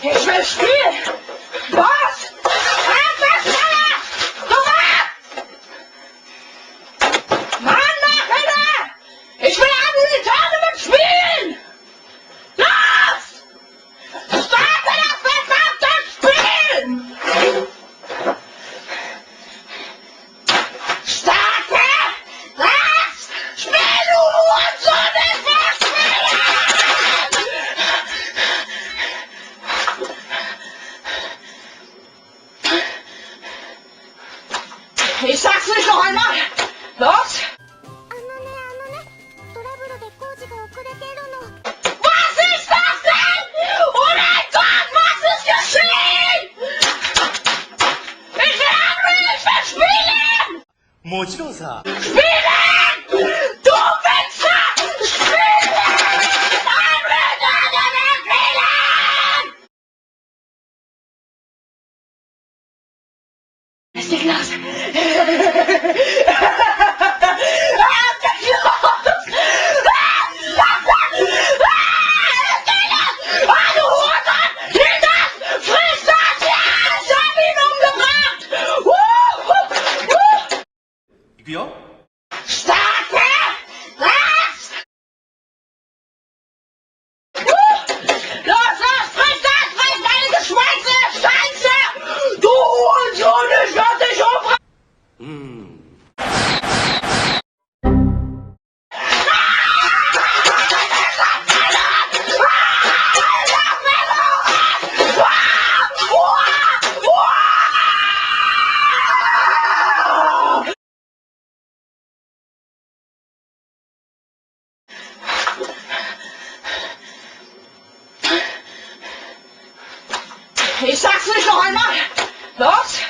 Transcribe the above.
Ich will spielen! Was? Mann, mach Alter! Ich will Abend mit spielen! Los! Starte das verdammte Spiel! Starte das Spiel, du Hurensohn! Ich will spielen! Ich sag's nicht noch einmal! Los! Was ist das denn? Oh mein Gott, was ist geschehen? Ich will spielen! もちろんさ。 Spielen! Du Wichser! Spielen! Ist die Klasse?いくよ。 Starte das! Los, friss deine Geschweiße, Scheiße! Du Hurensohn, ich lass dich umbringen! Ich sag's nicht noch einmal! Los!